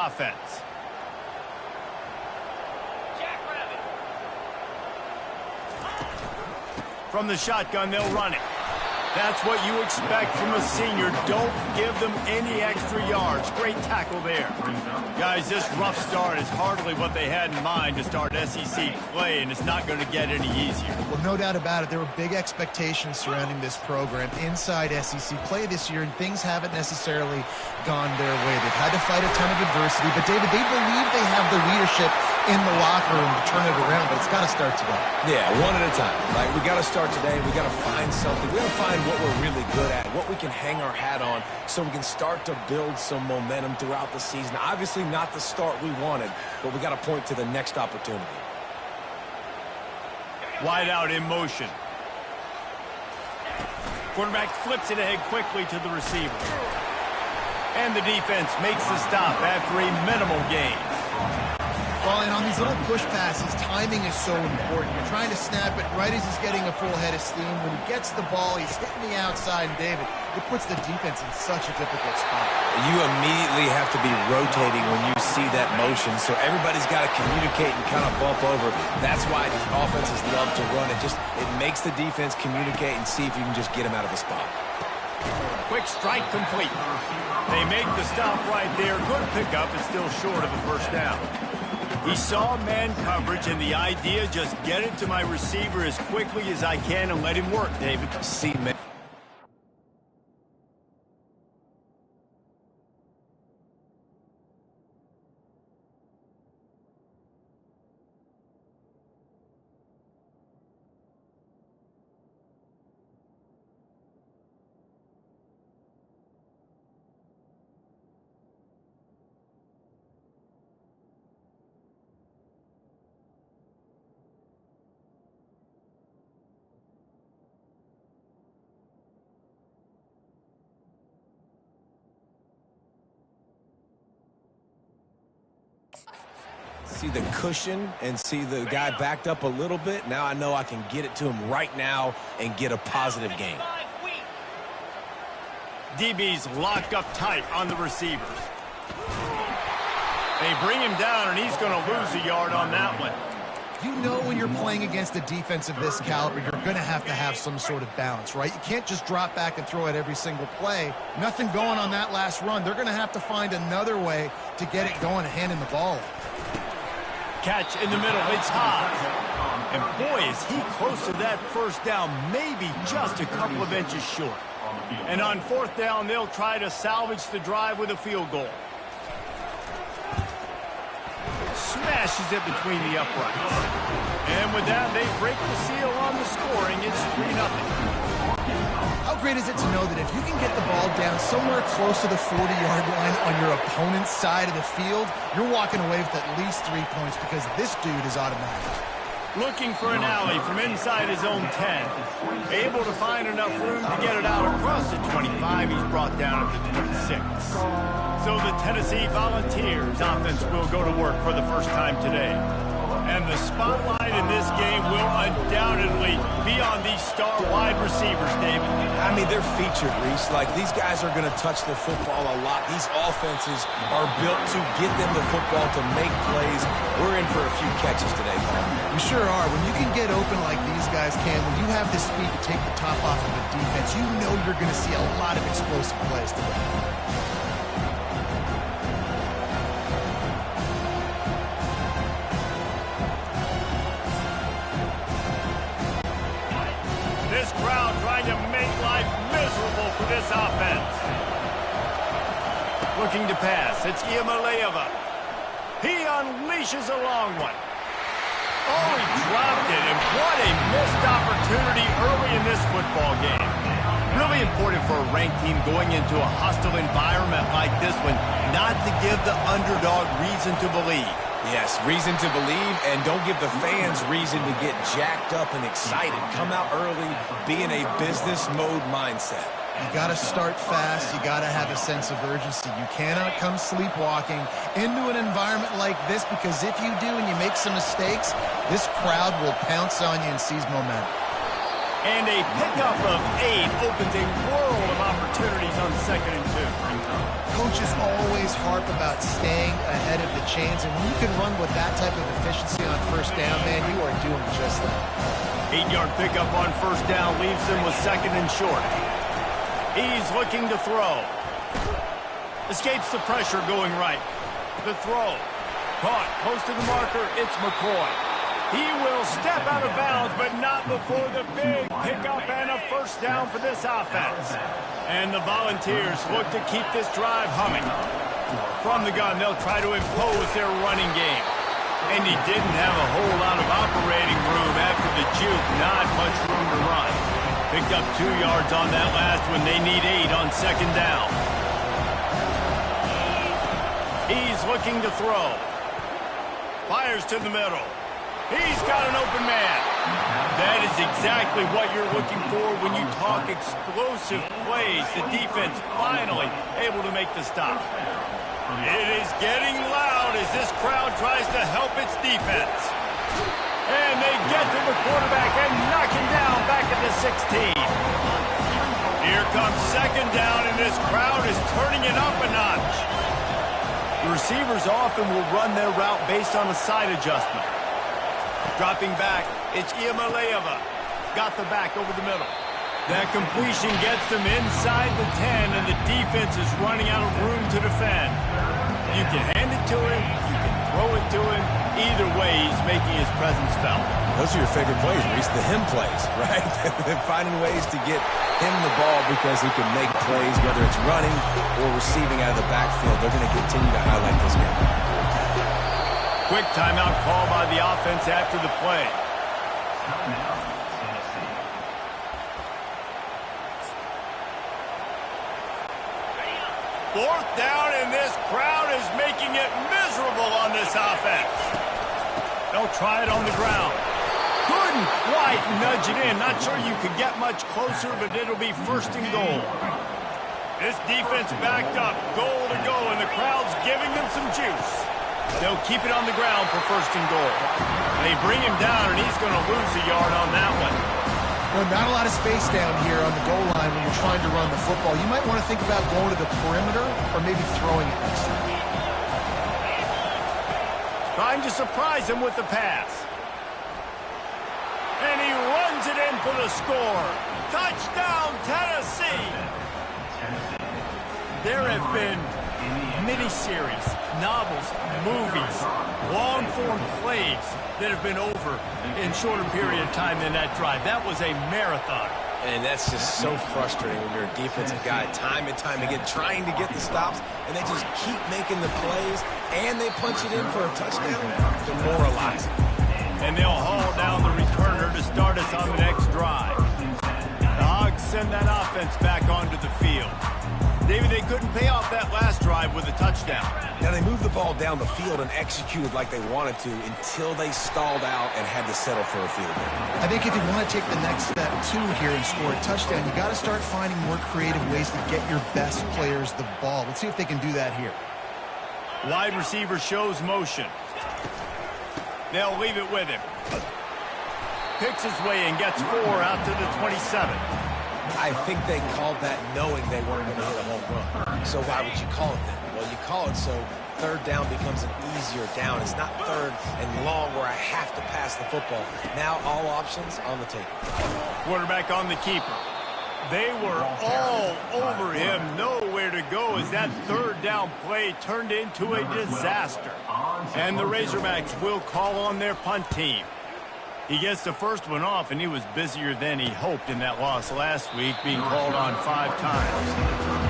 offense. From the shotgun, they'll run it. That's what you expect from a senior. Don't give them any extra yards. Great tackle there. Guys, this rough start is hardly what they had in mind to start SEC play, and it's not going to get any easier. Well, no doubt about it. There were big expectations surrounding this program inside SEC play this year, and things haven't necessarily gone their way. They've had to fight a ton of adversity, but, David, they believe they have the leadership in the locker room to turn it around, but it's got to start today. Yeah, one at a time. Like, we got to start today. We got to find something. We got to find what we're really good at, what we can hang our hat on, so we can start to build some momentum throughout the season. Obviously, not the start we wanted, but we got to point to the next opportunity. Wide out in motion. Quarterback flips it ahead quickly to the receiver. And the defense makes the stop after a minimal gain. Well, and on these little push passes, timing is so important. You're trying to snap it right as he's getting a full head of steam. When he gets the ball, he's hitting the outside, and David, it puts the defense in such a difficult spot. You immediately have to be rotating when you see that motion, so everybody's got to communicate and kind of bump over. That's why the offenses love to run it. It makes the defense communicate and see if you can just get him out of a spot. Quick strike complete. They make the stop right there. Good pickup, but still short of a first down. He saw man coverage, and the idea, just get it to my receiver as quickly as I can and let him work, David. See, man. See the cushion and see the guy backed up a little bit. Now I know I can get it to him right now and get a positive gain. DB's locked up tight on the receivers. They bring him down, and he's going to lose a yard on that one. You know when you're playing against a defense of this caliber, you're going to have some sort of balance, right? You can't just drop back and throw it every single play. Nothing going on that last run. They're going to have to find another way to get it going and hand him the ball. Catch in the middle. It's high. And boy, is he close to that first down, maybe just a couple of inches short. And on fourth down, they'll try to salvage the drive with a field goal. Smashes it between the uprights. And with that, they break the seal on the scoring. It's 3-0. How great is it to know that if you can get the ball down somewhere close to the 40-yard line on your opponent's side of the field, you're walking away with at least 3 points because this dude is automatic. Looking for an alley from inside his own 10. Able to find enough room to get it out across the 25. He's brought down at the 26. So the Tennessee Volunteers offense will go to work for the first time today. And the spotlight in this game will undoubtedly be on these star wide receivers, David. I mean, they're featured, Reese. Like, these guys are going to touch the football a lot. These offenses are built to get them the football, to make plays. We're in for a few catches today, Paul. We sure are. When you can get open like these guys can, when you have the speed to take the top off of a defense, you know you're going to see a lot of explosive plays today. This crowd trying to make life miserable for this offense. Looking to pass. It's Iamaleava. He unleashes a long one. Oh, he dropped it, and what a missed opportunity early in this football game. Really important for a ranked team going into a hostile environment like this one, not to give the underdog reason to believe. Yes, reason to believe, and don't give the fans reason to get jacked up and excited. Come out early, be in a business mode mindset. You got to start fast. You got to have a sense of urgency. You cannot come sleepwalking into an environment like this, because if you do and you make some mistakes, this crowd will pounce on you and seize momentum. And a pickup of 8 opens a world of opportunity opportunities on 2nd and 2. Coaches always harp about staying ahead of the chains, and when you can run with that type of efficiency on 1st down, man, you are doing just that. 8-yard pickup on 1st down leaves him with 2nd and short. He's looking to throw. Escapes the pressure going right. The throw. Caught close to the marker. It's McCoy. He will step out of bounds, but not before the big pickup and a 1st down for this offense. And the Volunteers look to keep this drive humming. From the gun, they'll try to impose their running game. And he didn't have a whole lot of operating room after the juke. Not much room to run. Picked up 2 yards on that last one. They need 8 on 2nd down. He's looking to throw. Fires to the middle. He's got an open man. That is exactly what you're looking for when you talk explosive plays. The defense finally able to make the stop. It is getting loud as this crowd tries to help its defense. And they get to the quarterback and knock him down back at the 16. Here comes 2nd down, and this crowd is turning it up a notch. The receivers often will run their route based on a side adjustment. Dropping back, it's Iamaleava. Got the back over the middle. That completion gets them inside the 10, and the defense is running out of room to defend. You can hand it to him, you can throw it to him. Either way, he's making his presence felt. Those are your favorite plays, Reese, the him plays, right? They're finding ways to get him the ball because he can make plays, whether it's running or receiving out of the backfield. They're going to continue to highlight this guy. Quick timeout call by the offense after the play. Fourth down, and this crowd is making it miserable on this offense. They'll try it on the ground. Couldn't quite nudge it in. Not sure you could get much closer, but it'll be 1st and goal. This defense backed up, goal to go, and the crowd's giving them some juice. They'll keep it on the ground for 1st and goal. They bring him down, and he's going to lose a yard on that one. No, not a lot of space down here on the goal line when you're trying to run the football. You might want to think about going to the perimeter or maybe throwing it next time. Trying to surprise him with the pass. And he runs it in for the score. Touchdown, Tennessee! There have been miniseries, novels, movies, long-form plays that have been over in shorter period of time than that drive. That was a marathon. And that's just so frustrating when you're a defensive guy time and time again trying to get the stops, and they just keep making the plays, and they punch it in for a touchdown. Demoralizing. And they'll haul down the returner to start us on the next drive. The Hogs send that offense back onto the field. David, they couldn't pay off that last drive with a touchdown. Now, they moved the ball down the field and executed like they wanted to until they stalled out and had to settle for a field goal. I think if you want to take the next step, too, here and score a touchdown, you got to start finding more creative ways to get your best players the ball. Let's see if they can do that here. Wide receiver shows motion. They'll leave it with him. Picks his way and gets 4 out to the 27. I think they called that knowing they weren't going to hit a home run. So why would you call it that? Well, you call it so 3rd down becomes an easier down. It's not 3rd and long where I have to pass the football. Now all options on the table. Quarterback on the keeper. They were all over him. Nowhere to go as that 3rd down play turned into a disaster. And the Razorbacks will call on their punt team. He gets the first one off, and he was busier than he hoped in that loss last week, being called on 5 times.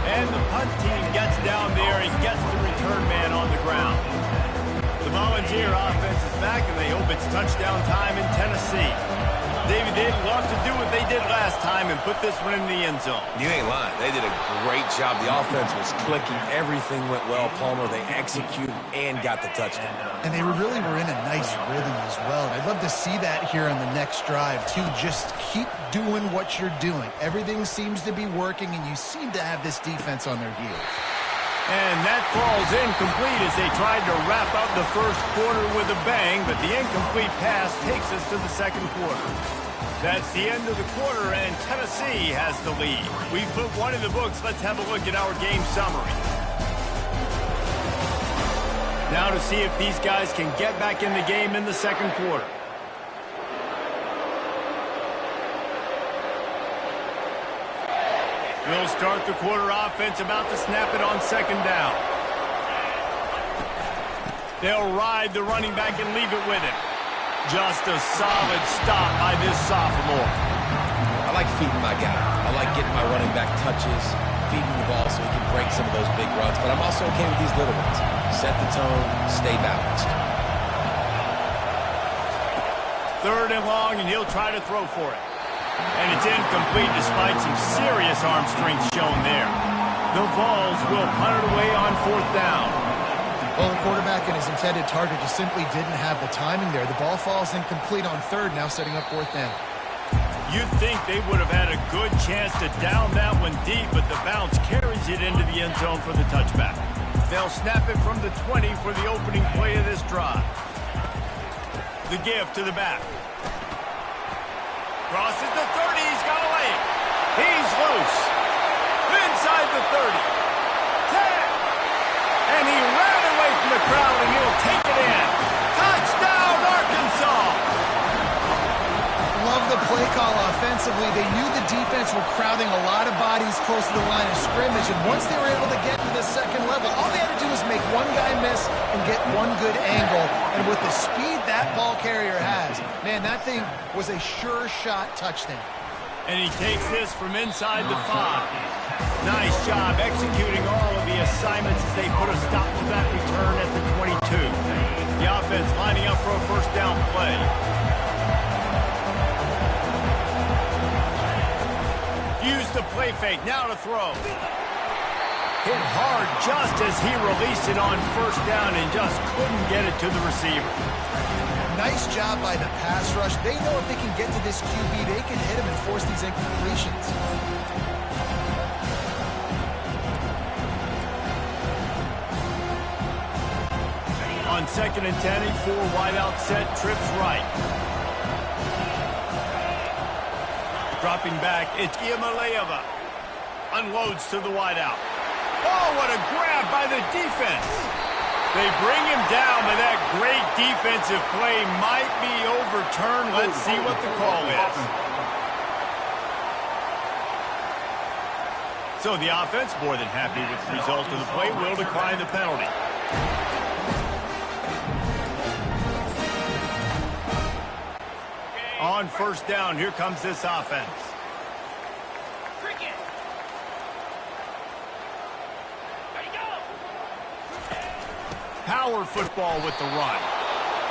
And the punt team gets down there and gets the return man on the ground. The Volunteer offense is back, and they hope it's touchdown time in Tennessee. David, they'd love to do what they did last time and put this one in the end zone. You ain't lying. They did a great job. The offense was clicking. Everything went well, Palmer. They executed and got the touchdown. And they really were in a nice rhythm as well. And I'd love to see that here on the next drive, too. Just keep doing what you're doing. Everything seems to be working, and you seem to have this defense on their heels. And that falls incomplete as they tried to wrap up the first quarter with a bang, but the incomplete pass takes us to the second quarter. That's the end of the quarter, and Tennessee has the lead. We've put one in the books. Let's have a look at our game summary. Now to see if these guys can get back in the game in the second quarter. We'll start the quarter offense, about to snap it on second down. They'll ride the running back and leave it with him. Just a solid stop by this sophomore. I like feeding my guy. I like getting my running back touches, feeding the ball so he can break some of those big runs. But I'm also okay with these little ones. Set the tone, stay balanced. Third and long, and he'll try to throw for it. And it's incomplete despite some serious arm strength shown there. The Vols will punt it away on fourth down. Well, the quarterback and his intended target just simply didn't have the timing there. The ball falls incomplete on third, now setting up fourth down. You'd think they would have had a good chance to down that one deep, but the bounce carries it into the end zone for the touchback. They'll snap it from the 20 for the opening play of this drive. The give to the back. Crosses the 30, he's got a lane. He's loose. Inside the 30. 10. And he ran away from the crowd, and he'll take it in. Touchdown, Arkansas! Love the play call offensively. They knew the defense were crowding a lot of bodies close to the line of scrimmage, and once they were able to get to the second level, all they had to do was make one guy miss and get one good angle. And with the speed that ball carrier has, man, that thing was a sure shot touchdown. And he takes this from inside the 5. Nice job executing all of the assignments as they put a stop to that return at the 22. The offense lining up for a first down play. Use the play fake, now to throw. Hit hard just as he released it on first down and just couldn't get it to the receiver. Nice job by the pass rush. They know if they can get to this QB, they can hit him and force these incompletions. On second and 10, a 4 wide out set, trips right. Dropping back, it's Iamaleava. Unloads to the wide out. Oh, what a grab by the defense. They bring him down, but that great defensive play might be overturned. Let's see what the call is. So the offense, more than happy with the result of the play, will decline the penalty. On first down, here comes this offense. Power football with the run.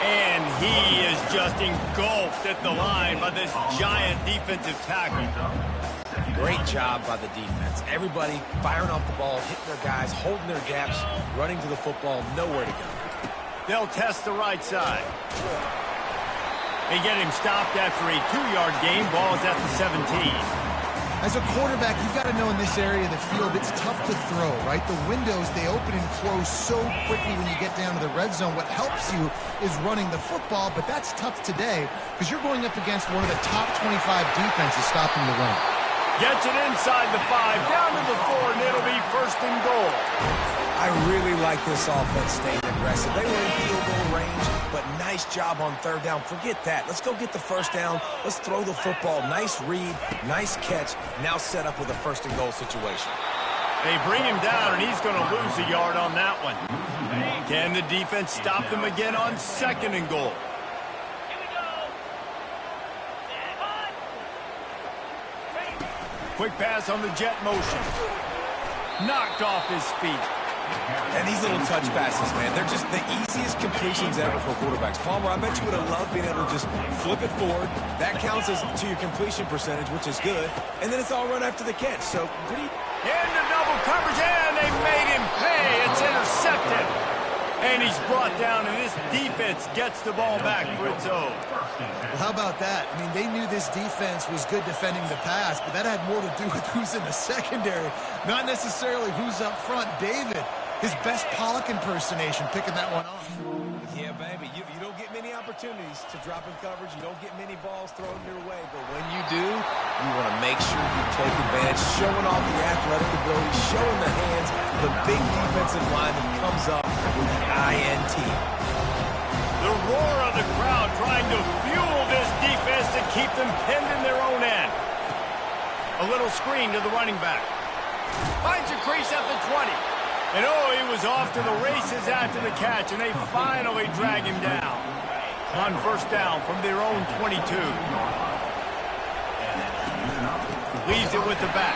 And he is just engulfed at the line by this giant defensive tackle. Great job by the defense. Everybody firing off the ball, hitting their guys, holding their gaps, running to the football, nowhere to go. They'll test the right side. They get him stopped after a 2-yard gain. Ball is at the 17. As a quarterback, you've got to know in this area of the field, it's tough to throw, right? The windows, they open and close so quickly when you get down to the red zone. What helps you is running the football, but that's tough today because you're going up against one of the top 25 defenses stopping the run. Gets it inside the 5, down to the 4, and it'll be first and goal. I really like this offense staying aggressive. They were in field goal range, but nice job on third down. Forget that. Let's go get the first down. Let's throw the football. Nice read, nice catch. Now set up with a first and goal situation. They bring him down, and he's going to lose a yard on that one. Can the defense stop them again on second and goal? Quick pass on the jet motion. Knocked off his feet. And these little touch passes, man, they're just the easiest completions ever for quarterbacks. Palmer, I bet you would have loved being able to just flip it forward. That counts as to your completion percentage, which is good. And then it's all run after the catch. So pretty... Into double coverage, and they made him pay. It's intercepted. And he's brought down, and this defense gets the ball back for its own. Well, how about that? I mean, they knew this defense was good defending the pass, but that had more to do with who's in the secondary, not necessarily who's up front. David His best Pollock impersonation, picking that one off. Yeah, baby, you don't get many opportunities to drop in coverage. You don't get many balls thrown your way. But when you do, you want to make sure you take advantage, showing off the athletic ability, showing the hands, the big defensive line that comes up with the INT. The roar of the crowd trying to fuel this defense to keep them pinned in their own end. A little screen to the running back. Finds a crease at the 20. And oh, he was off to the races after the catch, and they finally drag him down. On first down from their own 22. Leaves it with the back.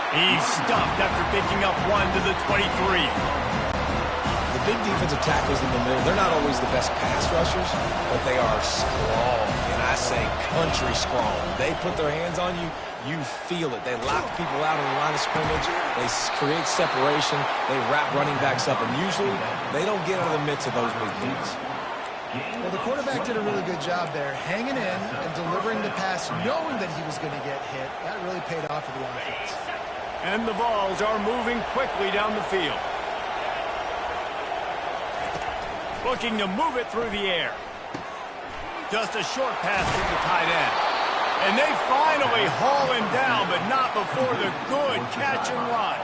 He's stuffed after picking up one to the 23. The big defensive tackles in the middle, they're not always the best pass rushers, but they are strong, and I say country strong. They put their hands on you, you feel it. They lock people out on the line of scrimmage. They create separation. They wrap running backs up, and usually they don't get out of the midst of those big dudes. Well, the quarterback did a really good job there, hanging in and delivering the pass, knowing that he was going to get hit. That really paid off for the offense. And the balls are moving quickly down the field. Looking to move it through the air. Just a short pass to the tight end. And they finally haul him down, but not before the good catch and run.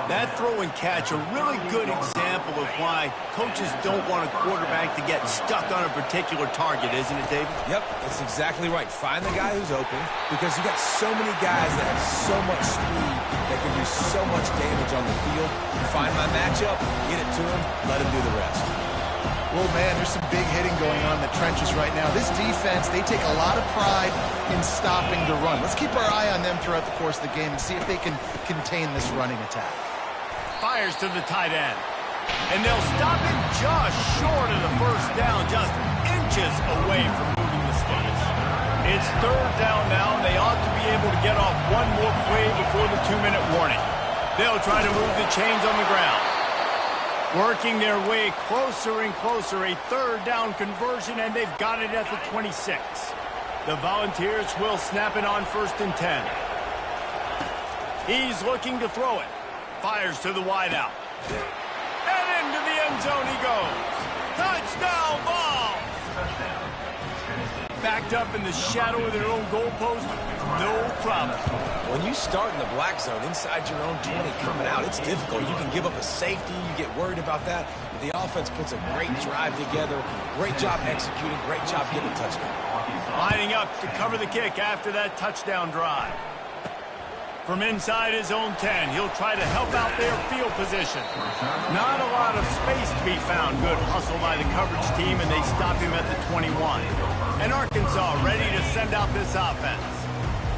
That throw and catch, a really good example of why coaches don't want a quarterback to get stuck on a particular target, isn't it, David? Yep, that's exactly right. Find the guy who's open, because you got so many guys that have so much speed that can do so much damage on the field. Find my matchup, get it to him, let him do the rest. Well, man, there's some big hitting going on in the trenches right now. This defense, they take a lot of pride in stopping the run. Let's keep our eye on them throughout the course of the game and see if they can contain this running attack. Fires to the tight end. And they'll stop him just short of the first down, just inches away from moving the sticks. It's third down now, and they ought to be able to get off one more play before the 2-minute warning. They'll try to move the chains on the ground. Working their way closer and closer, a third down conversion, and they've got it at the 26. The Volunteers will snap it on 1st and 10. He's looking to throw it. Fires to the wideout. And into the end zone he goes. Touchdown ball! Backed up in the shadow of their own goalpost, no problem. When you start in the black zone inside your own 20 coming out, it's difficult. You can give up a safety. You get worried about that. But the offense puts a great drive together. Great job executing. Great job getting a touchdown. Lining up to cover the kick after that touchdown drive. From inside his own 10, he'll try to help out their field position. Not a lot of space to be found. Good hustle by the coverage team, and they stop him at the 21. And Arkansas ready to send out this offense.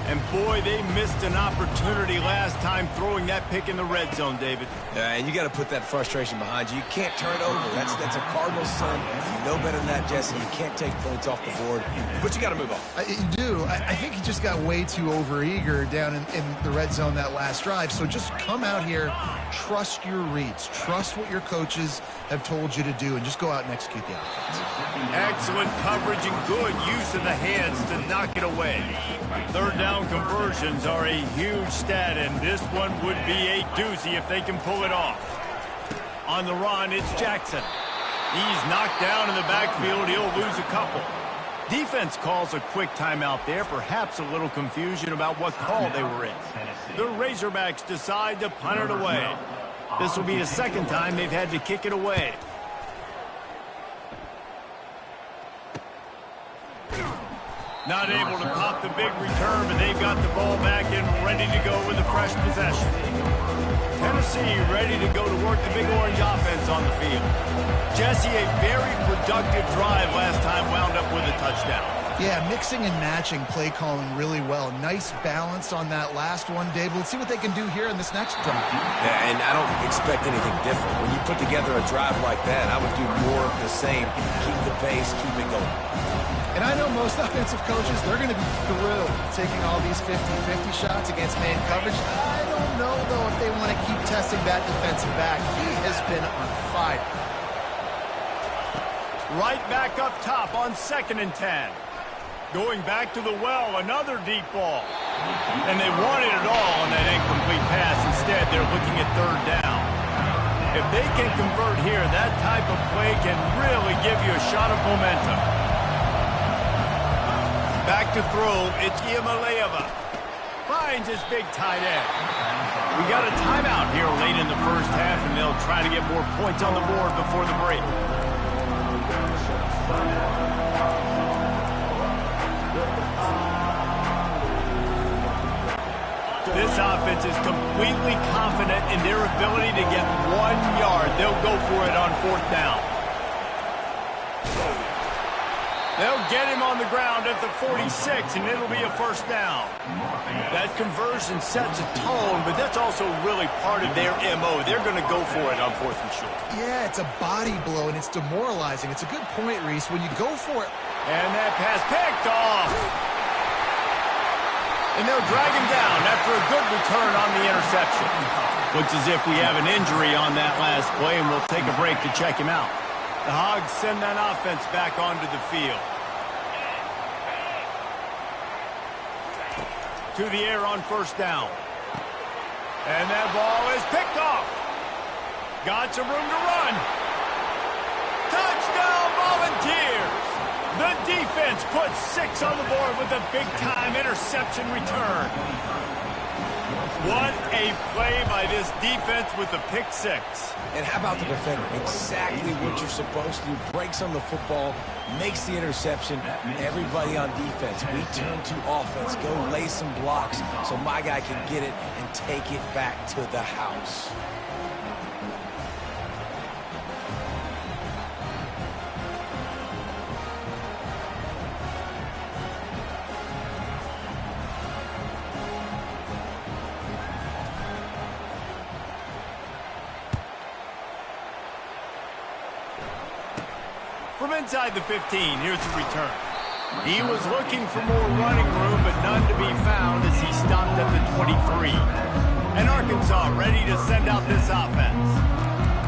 And boy, they missed an opportunity last time throwing that pick in the red zone, David. And you got to put that frustration behind you. You can't turn it over. That's a Cardinal sin. You know better than that, Jesse. You can't take points off the board. But you got to move on. You do. I think he just got way too overeager down in the red zone that last drive. So just come out here, trust your reads, trust what your coaches have told you to do, and just go out and execute the offense. Excellent coverage and good use of the hands to knock it away. Third down conversions are a huge stat, and this one would be a doozy if they can pull it off. On the run, it's Jackson. He's knocked down in the backfield. He'll lose a couple. Defense calls a quick timeout there, perhaps a little confusion about what call they were in. The Razorbacks decide to punt it away. This will be the second time they've had to kick it away. Not able to pop the big return, but they've got the ball back and ready to go with a fresh possession. Tennessee ready to go to work the Big Orange offense on the field. Jesse, a very productive drive last time, wound up with a touchdown. Yeah, mixing and matching play calling really well. Nice balance on that last one, Dave. Let's see what they can do here in this next drive. Yeah, and I don't expect anything different. When you put together a drive like that, I would do more of the same. Keep the pace, keep it going. And I know most offensive coaches, they're going to be thrilled taking all these 50-50 shots against man coverage. I don't know, though, if they want to keep testing that defensive back. He has been on fire. Right back up top on 2nd and 10. Going back to the well, another deep ball. And they wanted it all on that incomplete pass. Instead, they're looking at third down. If they can convert here, that type of play can really give you a shot of momentum. Back to throw, it's Iamaleava. Finds his big tight end. We got a timeout here late in the first half, and they'll try to get more points on the board before the break. This offense is completely confident in their ability to get 1 yard. They'll go for it on 4th down. They'll get him on the ground at the 46, and it'll be a 1st down. That conversion sets a tone, but that's also really part of their MO. They're going to go for it on 4th and short. Yeah, it's a body blow, and it's demoralizing. It's a good point, Reese. When you go for it. And that pass picked off. And they'll drag him down after a good return on the interception. Looks as if we have an injury on that last play, and we'll take a break to check him out. The Hogs send that offense back onto the field. To the air on 1st down. And that ball is picked off. Got some room to run. Touchdown Volunteers! The defense puts 6 on the board with a big-time interception return. What a play by this defense with the pick 6. And how about the defender? Exactly what you're supposed to do. Breaks on the football, makes the interception. Everybody on defense, we turn to offense. Go lay some blocks so my guy can get it and take it back to the house. From inside the 15, here's the return. He was looking for more running room, but none to be found as he stopped at the 23. And Arkansas ready to send out this offense.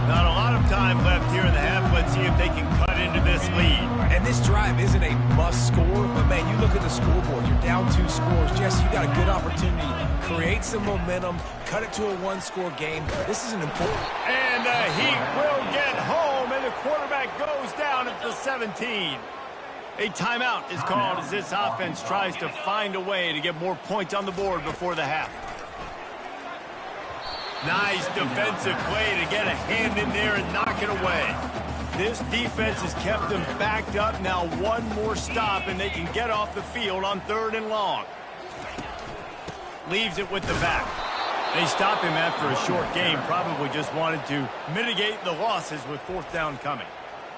Not a lot of time left here in the half. Let's see if they can cut into this lead. And this drive isn't a must score, but man, you look at the scoreboard, you're down 2 scores. Jesse, you got a good opportunity. Create some momentum, cut it to a 1-score game. This is an important. And the Heat will get home, and the quarterback goes down at the 17. A timeout is called as this offense tries to find a way to get more points on the board before the half. Nice defensive play to get a hand in there and knock it away. This defense has kept them backed up. Now 1 more stop, and they can get off the field on 3rd and long. Leaves it with the back. They stop him after a short game. Probably just wanted to mitigate the losses with 4th down coming.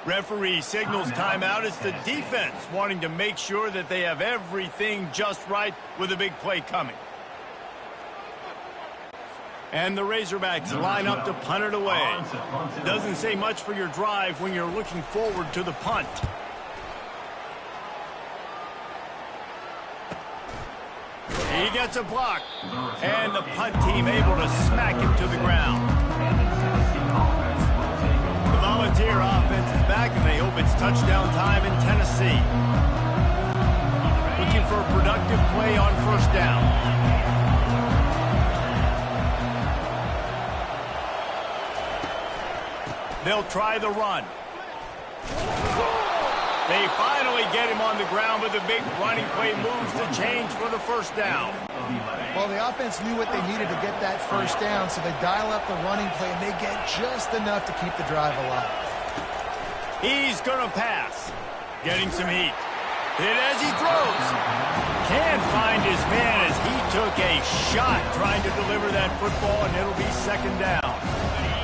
Referee signals timeout. It's the defense wanting to make sure that they have everything just right with a big play coming. And the Razorbacks line up to punt it away. Doesn't say much for your drive when you're looking forward to the punt. He gets a block. And the punt team able to smack him to the ground. The Volunteer offense is back, and they hope it's touchdown time in Tennessee. Looking for a productive play on 1st down. They'll try the run. They finally get him on the ground with a big running play. Moves the change for the 1st down. Well, the offense knew what they needed to get that 1st down, so they dial up the running play, and they get just enough to keep the drive alive. He's going to pass. Getting some heat. Hit as he throws. Can't find his man as he took a shot trying to deliver that football, and it'll be 2nd down.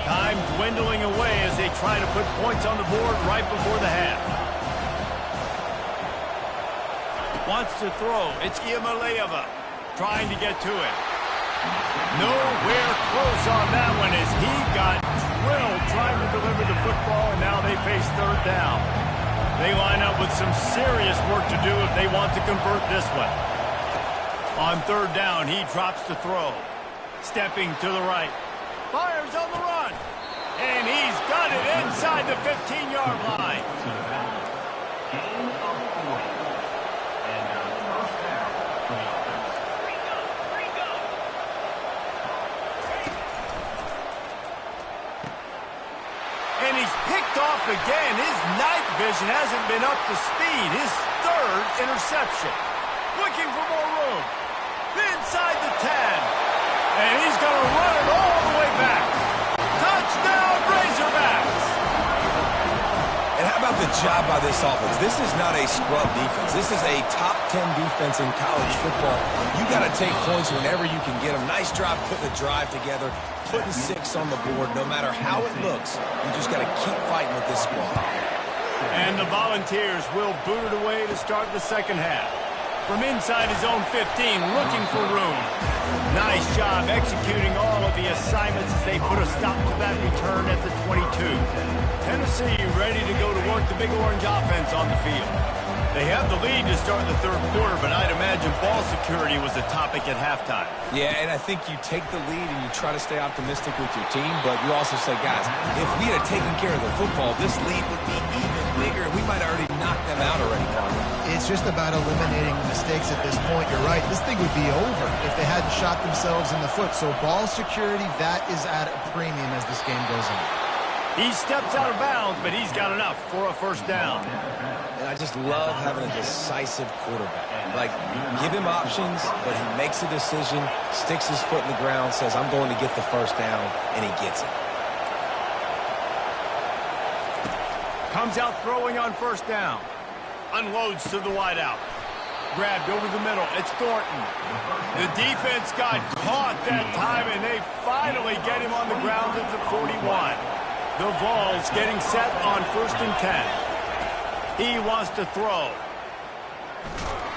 Time dwindling away as they try to put points on the board right before the half. Wants to throw. It's Iamaleava trying to get to it. Nowhere close on that one as he got drilled trying to deliver the football, and now they face 3rd down. They line up with some serious work to do if they want to convert this one. On 3rd down, he drops the throw. Stepping to the right. Fires on the run. And he's got it inside the 15-yard line. night vision hasn't been up to speed. His third interception. Looking for more room. Inside the 10. And he's going to run it all the way back. Touchdown, Razorbacks! And how about the job by this offense? This is not a scrub defense. This is a top 10 defense in college football. You got to take points whenever you can get them. Nice job putting the drive together, putting 6 on the board. No matter how it looks, you just got to keep fighting with this squad. And the Volunteers will boot it away to start the second half. From inside his own 15, looking for room. Nice job executing all of the assignments as they put a stop to that return at the 22. Tennessee ready to go to work the Big Orange offense on the field. They have the lead to start the third quarter, but I'd imagine ball security was a topic at halftime. Yeah, and I think you take the lead and you try to stay optimistic with your team, but you also say, guys, if we had taken care of the football, this lead would be even bigger. We might have already knocked them out already, Carter. It's just about eliminating mistakes at this point. You're right. This thing would be over if they hadn't shot themselves in the foot. So ball security, that is at a premium as this game goes on. He steps out of bounds, but he's got enough for a first down. And I just love having a decisive quarterback. Like, give him options, but he makes a decision, sticks his foot in the ground, says, I'm going to get the first down, and he gets it. Comes out throwing on first down. Unloads to the wideout. Grabbed over the middle. It's Thornton. The defense got caught that time, and they finally get him on the ground at the 41. The Vols getting set on 1st and 10. He wants to throw.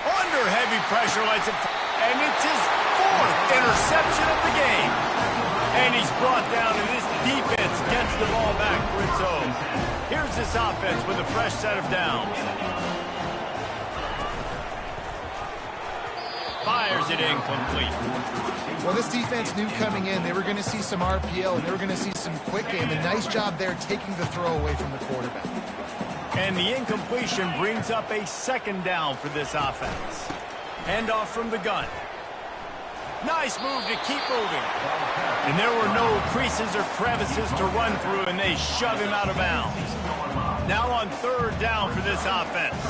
Under heavy pressure, lights it, and it's his 4th interception of the game. And he's brought down, and this defense gets the ball back for its own. Here's this offense with a fresh set of downs. Fires it incomplete. Well, this defense knew coming in they were going to see some RPO and they were going to see some quick game. A nice job there taking the throw away from the quarterback. And the incompletion brings up a second down for this offense. Handoff from the gun. Nice move to keep moving. And there were no creases or crevices to run through, and they shove him out of bounds. Now on 3rd down for this offense.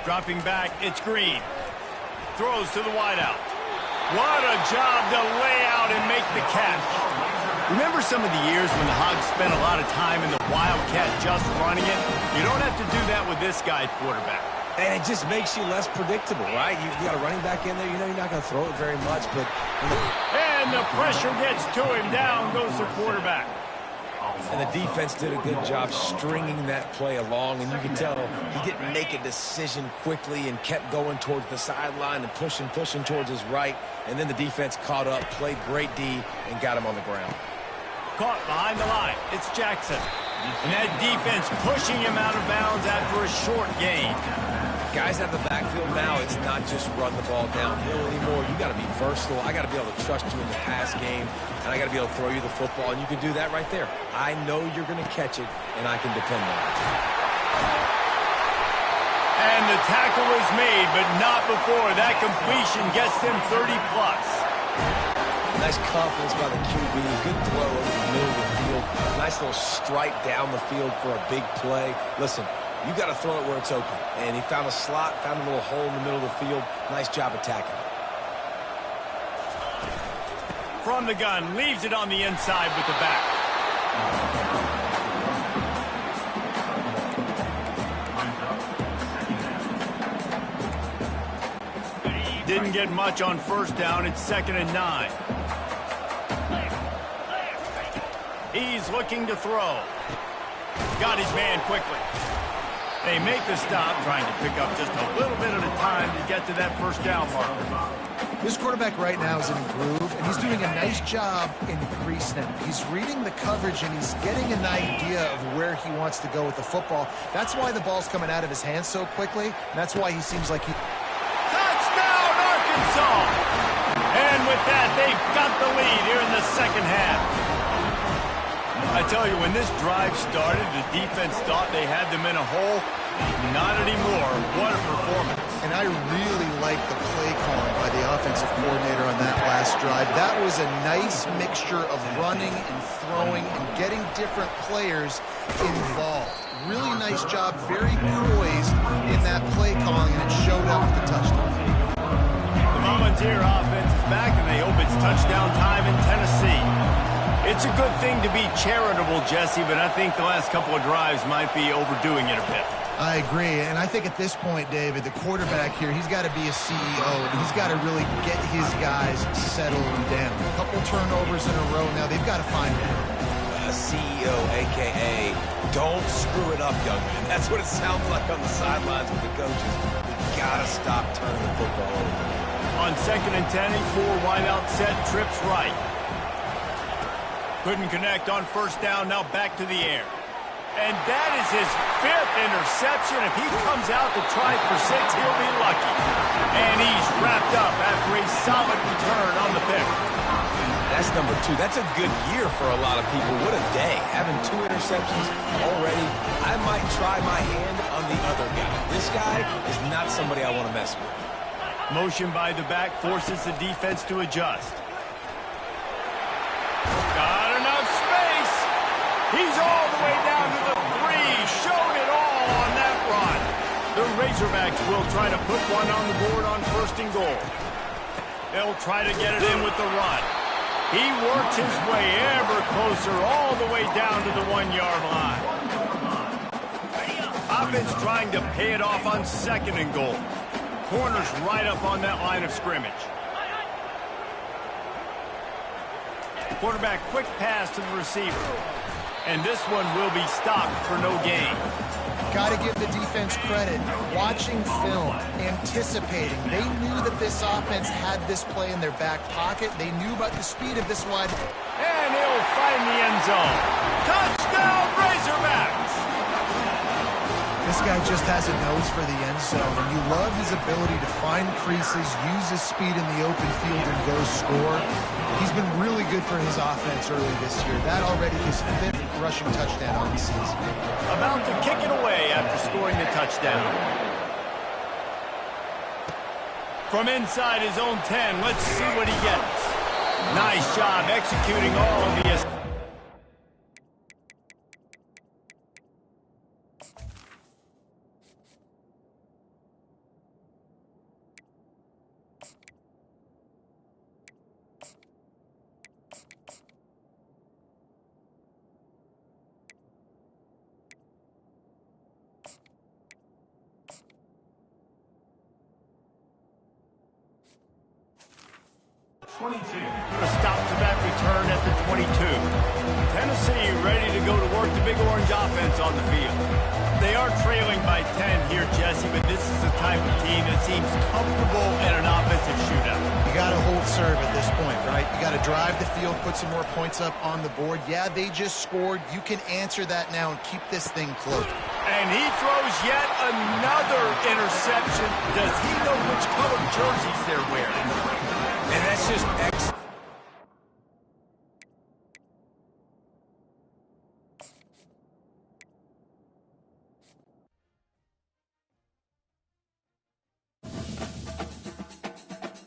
Dropping back, it's Green. Throws to the wideout. What a job to lay out and make the catch. Remember some of the years when the Hogs spent a lot of time in the Wildcat just running it? You don't have to do that with this guy at quarterback. And it just makes you less predictable, right? You got a running back in there. You know you're not going to throw it very much, but... And the pressure gets to him. Down goes the quarterback. And the defense did a good job stringing that play along, and you can tell he didn't make a decision quickly and kept going towards the sideline and pushing towards his right, and then the defense caught up, played great D, and got him on the ground. Caught behind the line. It's Jackson. And that defense pushing him out of bounds after a short gain. Guys out of the backfield now, it's not just run the ball downhill anymore. You got to be versatile. I got to be able to trust you in the pass game, and I got to be able to throw you the football, and you can do that right there. I know you're going to catch it, and I can depend on it. And the tackle is made, but not before that completion gets them 30-plus. Nice confidence by the QB. Good throw over the middle of the field. Nice little stripe down the field for a big play. Listen, you got to throw it where it's open. And he found a slot, found a little hole in the middle of the field. Nice job attacking it. From the gun, leaves it on the inside with the back. Didn't get much on first down. It's 2nd and 9. He's looking to throw. Got his man quickly. They make the stop, trying to pick up just a little bit at a time to get to that first down marker. This quarterback right now is in a groove, and he's doing a nice job in pre-snap. He's reading the coverage, and he's getting an idea of where he wants to go with the football. That's why the ball's coming out of his hands so quickly, and that's why he seems like he... Touchdown, Arkansas! And with that, they've got the lead here in the second half. I tell you, when this drive started, the defense thought they had them in a hole. Not anymore. What a performance. And I really like the play calling by the offensive coordinator on that last drive. That was a nice mixture of running and throwing and getting different players involved. Really nice job, very poised in that play calling, and it showed up with the touchdown. The Volunteer offense is back, and they hope it's touchdown time in Tennessee. It's a good thing to be charitable, Jesse, but I think the last couple of drives might be overdoing it a bit. I agree, and I think at this point, David, the quarterback here, he's got to be a CEO, and he's got to really get his guys settled down. A couple turnovers in a row now, they've got to find him. A CEO, a.k.a. don't screw it up, young man. That's what it sounds like on the sidelines with the coaches. We got to stop turning the football over. On 2nd and 10, 4 wideout set, trips right. Couldn't connect on first down, now back to the air. And that is his 5th interception. If he comes out to try for 6, he'll be lucky. And he's wrapped up after a solid return on the pick. That's number 2. That's a good year for a lot of people. What a day. Having 2 interceptions already. I might try my hand on the other guy. This guy is not somebody I want to mess with. Motion by the back forces the defense to adjust. Got enough space. He's all the way down to the 3. Showed it all on that run. The Razorbacks will try to put one on the board on 1st and goal. They'll try to get it in with the run. He works his way ever closer all the way down to the 1-yard line. Offense trying to pay it off on 2nd and goal. Corner's right up on that line of scrimmage. Quarterback quick pass to the receiver. And this one will be stopped for no gain. Got to give the defense credit. Watching film, anticipating. They knew that this offense had this play in their back pocket. They knew about the speed of this wide. And he'll find the end zone. Touchdown, Razorbacks! This guy just has a nose for the end zone, and you love his ability to find creases, use his speed in the open field, and go score. He's been really good for his offense early this year. That already his 5th rushing touchdown on the season. About to kick it away after scoring the touchdown. From inside his own 10, let's see what he gets. Nice job executing all of the... A stop to that return at the 22. Tennessee ready to go to work the Big Orange offense on the field. They are trailing by 10 here, Jesse, but this is the type of team that seems comfortable in an offensive shootout. You got to hold serve at this point, right? You got to drive the field, put some more points up on the board. Yeah, they just scored. You can answer that now and keep this thing close. And he throws yet another interception. Does he know which color jerseys they're wearing? And that's just excellent.